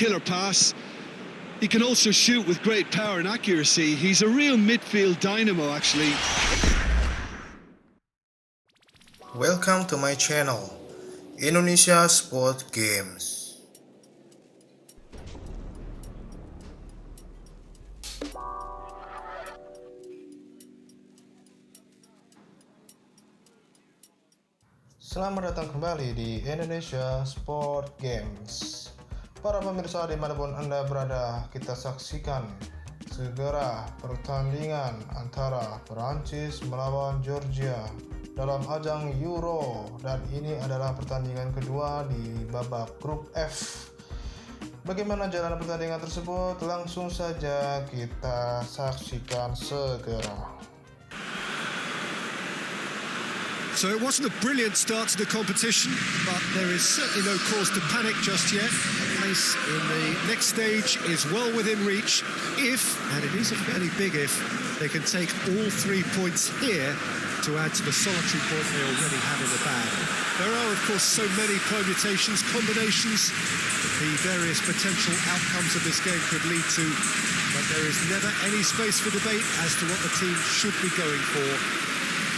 killer pass. He can also shoot with great power and accuracy. He's a real midfield dynamo, actually. Welcome to my channel, Indonesia Sport Games. Selamat datang kembali di Indonesia Sport Games. Para pemirsa dimanapun Anda berada, kita saksikan segera pertandingan antara Perancis melawan Georgia dalam ajang Euro, dan ini adalah pertandingan kedua di babak grup F. Bagaimana jalan pertandingan tersebut? Langsung saja kita saksikan segera. So it wasn't a brilliant start to the competition, but there is certainly no cause to panic just yet. A place in the next stage is well within reach if, and it is a fairly big if, they can take all 3 points here to add to the solitary point they already have in the bag. There are, of course, so many permutations, combinations the various potential outcomes of this game could lead to, but there is never any space for debate as to what the team should be going for.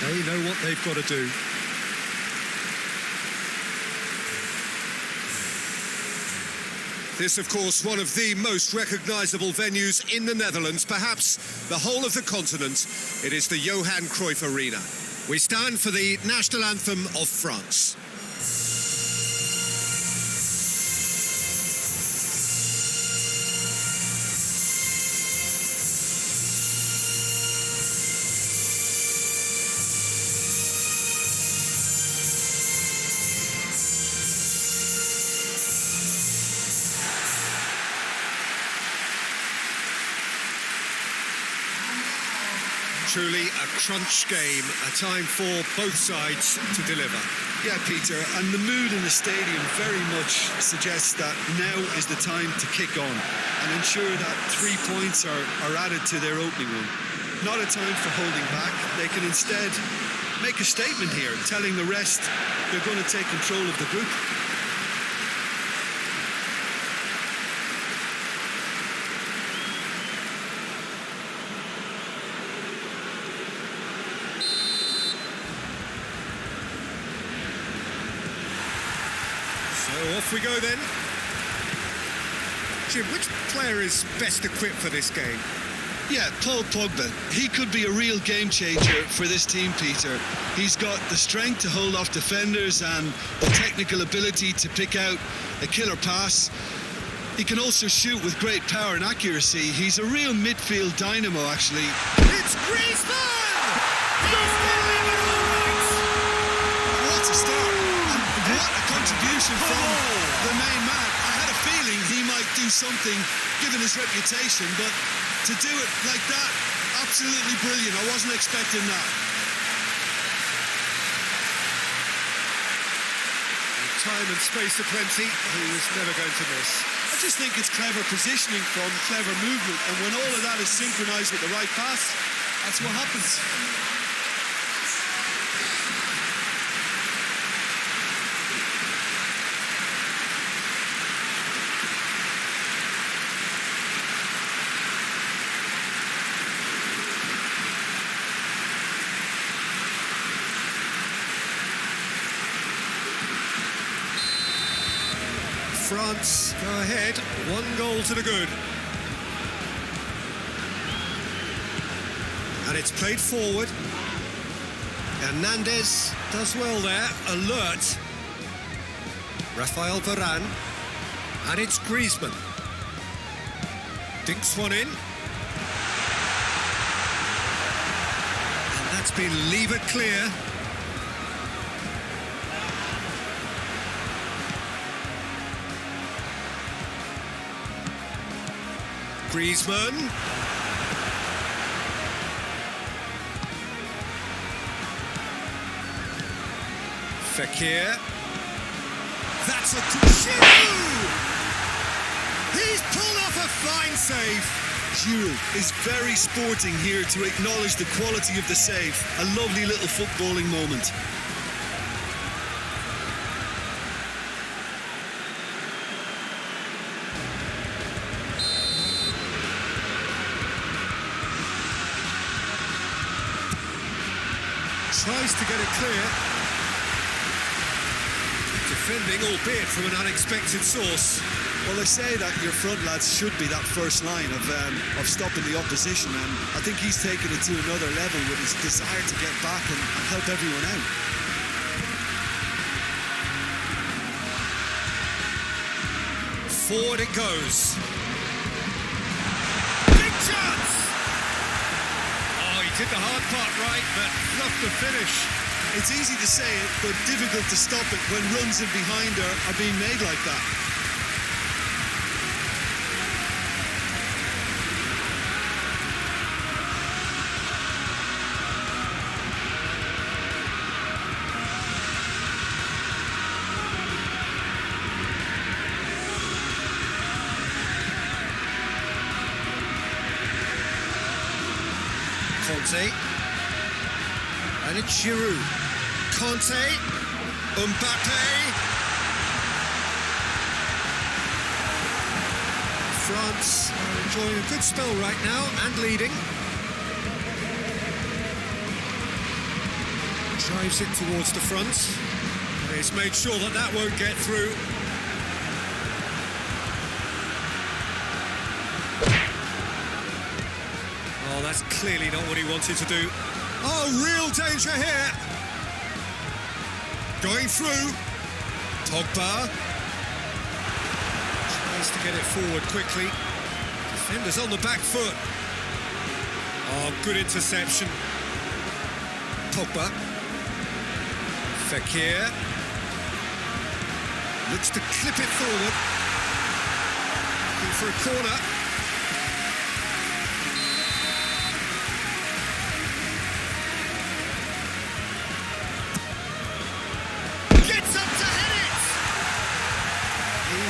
They know what they've got to do. This, of course, one of the most recognisable venues in the Netherlands, perhaps the whole of the continent. It is the Johan Cruyff Arena. We stand for the national anthem of France. Truly a crunch game, a time for both sides to deliver. Yeah, Peter, and the mood in the stadium very much suggests that now is the time to kick on and ensure that 3 points are added to their opening one. Not a time for holding back. They can instead make a statement here, telling the rest they're going to take control of the group. So off we go then. Jim, which player is best equipped for this game? Yeah, Paul Pogba. He could be a real game changer for this team, Peter. He's got the strength to hold off defenders and the technical ability to pick out a killer pass. He can also shoot with great power and accuracy. He's a real midfield dynamo, actually. It's Griezmann! He's there! What a start! And what a contribution from the main man. I had a feeling he might do something, given his reputation, but to do it like that, absolutely brilliant. I wasn't expecting that. Time and space aplenty, he was never going to miss. I just think it's clever positioning from clever movement, and when all of that is synchronised with the right pass, that's what happens. France go ahead, 1 goal to the good. And it's played forward. Hernandez does well there, alert. Rafael Varane. And it's Griezmann. Dinks one in. And that's been levered clear. Griezmann. Fekir. That's a good shoot! He's pulled off a fine save. Giroud is very sporting here to acknowledge the quality of the save. A lovely little footballing moment. tries to get it clear. Defending, albeit from an unexpected source. Well, they say that your front lads should be that first line of stopping the opposition, and I think he's taken it to another level with his desire to get back and help everyone out. Forward it goes. Big chance! Oh, he did the hard part right, but fluffed the finish. It's easy to say it, but difficult to stop it when runs in behind are being made like that. Conte, and it's Giroud. Conte, Mbappe. France are enjoying a good spell right now and leading. Drives it towards the front. He's made sure that that won't get through. Oh, that's clearly not what he wanted to do. Oh, real danger here. Going through. Pogba. Tries to get it forward quickly. Defenders on the back foot. Oh, good interception. Pogba. Fekir. Looks to clip it forward. Looking for a corner.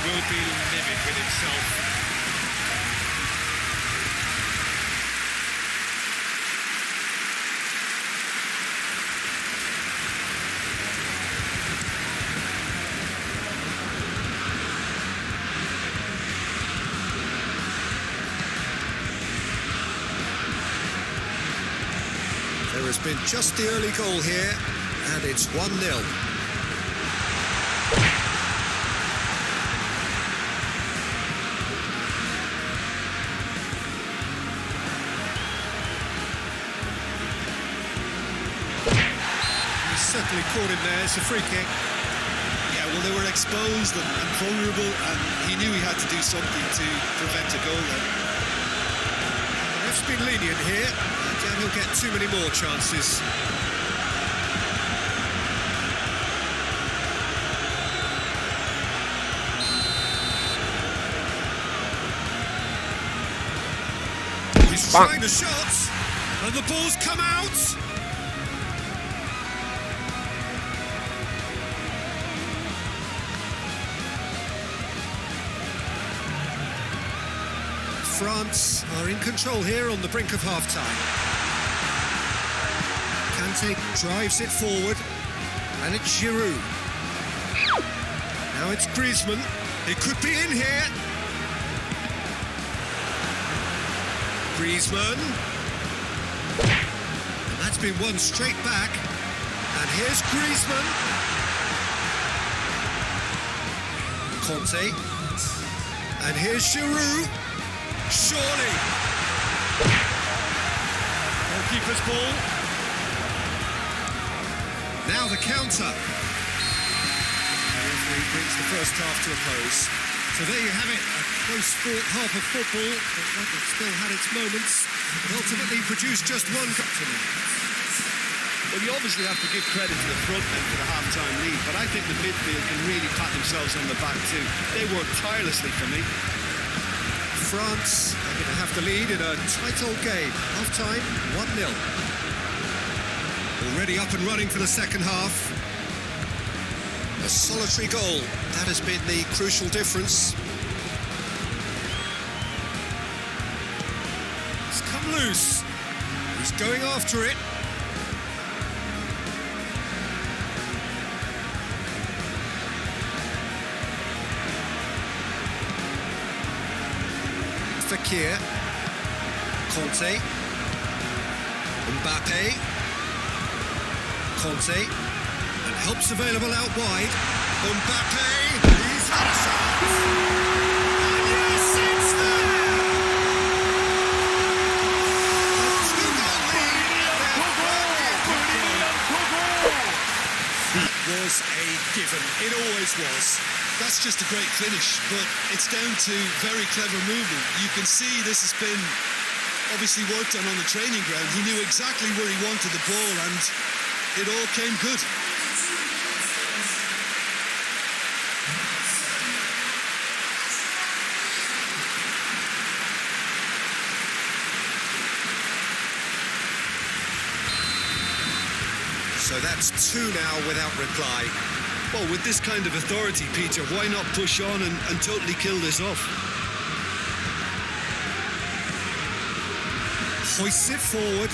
Will be livid with himself. There has been just the early goal here, and it's 1-0. Certainly caught him there. It's a free kick. Yeah, well, they were exposed and vulnerable, and he knew he had to do something to prevent a goal then. The ref's been lenient here. I doubt he'll get too many more chances. He's trying the shots, and the ball's come out. France are in control here on the brink of half-time. Kante drives it forward, and it's Giroud. Now it's Griezmann. It could be in here. Griezmann. And that's been won straight back. And here's Griezmann. Conte. And here's Giroud. Surely. Goalkeeper's ball. Now the counter. The referee brings the first half to a close. So there you have it, a close-fought half of football, but one that still had its moments, but ultimately produced just one goal tonight. Well, you obviously have to give credit to the front men for the half-time lead, but I think the midfield can really pat themselves on the back too. They worked tirelessly for me. France are going to have the lead in a tight old game. Half-time, 1-0. Already up and running for the second half. A solitary goal, that has been the crucial difference. It's come loose. He's going after it. Fekir, Conte, Mbappe, Conte. And help's available out wide. Mbappe, he's had a chance. And yes, it's there! A 2-goal lead, and That was a given. It always was. That's just a great finish, but it's down to very clever movement. You can see this has been obviously worked on the training ground. He knew exactly where he wanted the ball, and it all came good. So that's 2 now without reply. Well, with this kind of authority, Peter, why not push on and totally kill this off? Hoists it forward.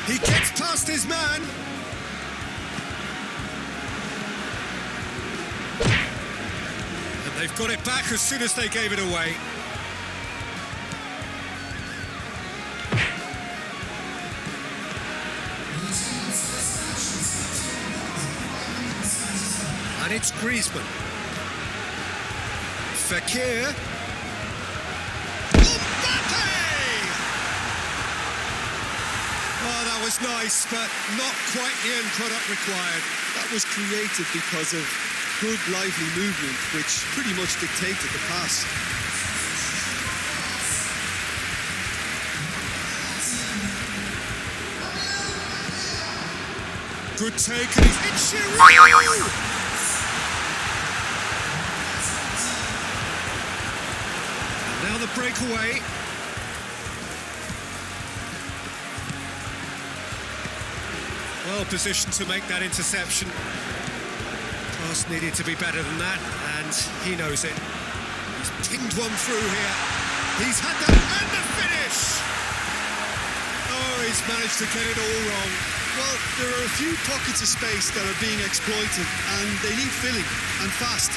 He gets past his man. And they've got it back as soon as they gave it away. And it's Griezmann. Fekir. Mbappe! Oh, that was nice, but not quite the end product required. That was created because of good, lively movement, which pretty much dictated the pass. Good take, and it's Giroud! Now the breakaway. Well positioned to make that interception. Pass needed to be better than that, and he knows it. He's pinged one through here. He's had that, and the finish! Oh, he's managed to get it all wrong. Well, there are a few pockets of space that are being exploited, and they need filling, and fast.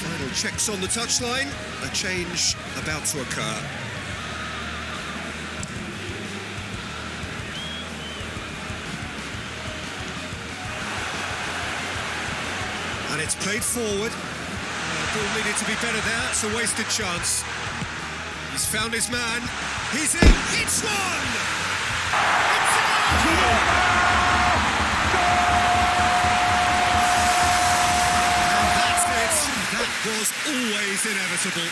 Final checks on the touchline. A change about to occur. And it's played forward. Ball needed to be better there. It's a wasted chance. He's found his man. He's in. It's one! It's and that's it. That was always inevitable.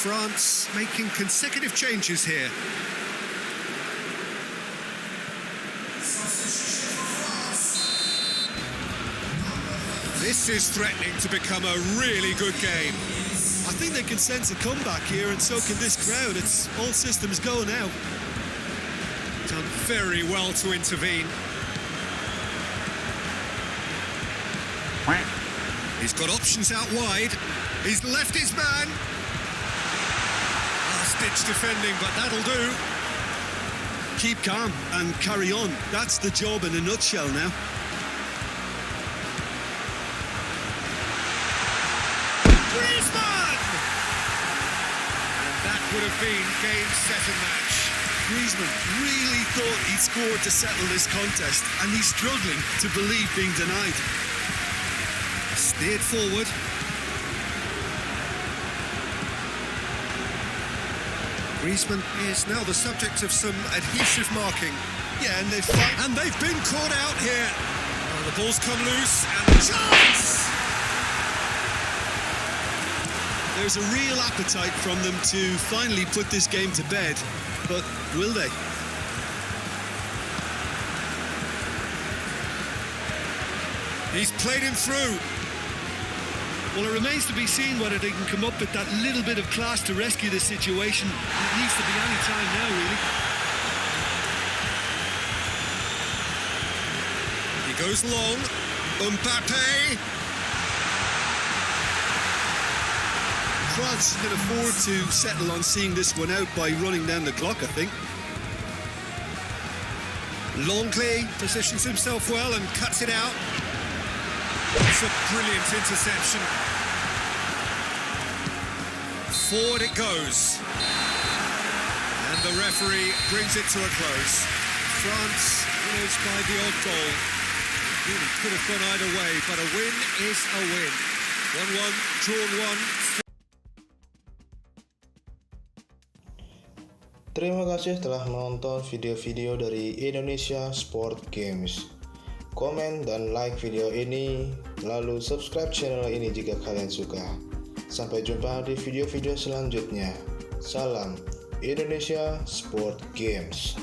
France making consecutive changes here. This is threatening to become a really good game. I think they can sense a comeback here, and so can this crowd. It's all systems go now. Done very well to intervene. He's got options out wide. He's left his man. Last-ditch defending, but that'll do. Keep calm and carry on. That's the job in a nutshell now. Griezmann! And that would have been game, set and match. Griezmann really thought he'd scored to settle this contest, and he's struggling to believe being denied. Steered forward. Griezmann is now the subject of some adhesive marking. Yeah, and And they've been caught out here. Oh, And the ball's come loose, and the chance! There's a real appetite from them to finally put this game to bed, but will they? He's played him through. Well, it remains to be seen whether they can come up with that little bit of class to rescue this situation. It needs to be any time now, really. He goes long. Mbappe. France can afford to settle on seeing this one out by running down the clock, I think. Longley positions himself well and cuts it out. It's a brilliant interception. Forward it goes. And the referee brings it to a close. France winners by the odd goal. Really could have gone either way, but a win is a win. 1-1, drawn 1. Terima kasih telah menonton video-video dari Indonesia Sport Games. Komen dan like video ini, lalu subscribe channel ini jika kalian suka. Sampai jumpa di video-video selanjutnya. Salam Indonesia Sport Games.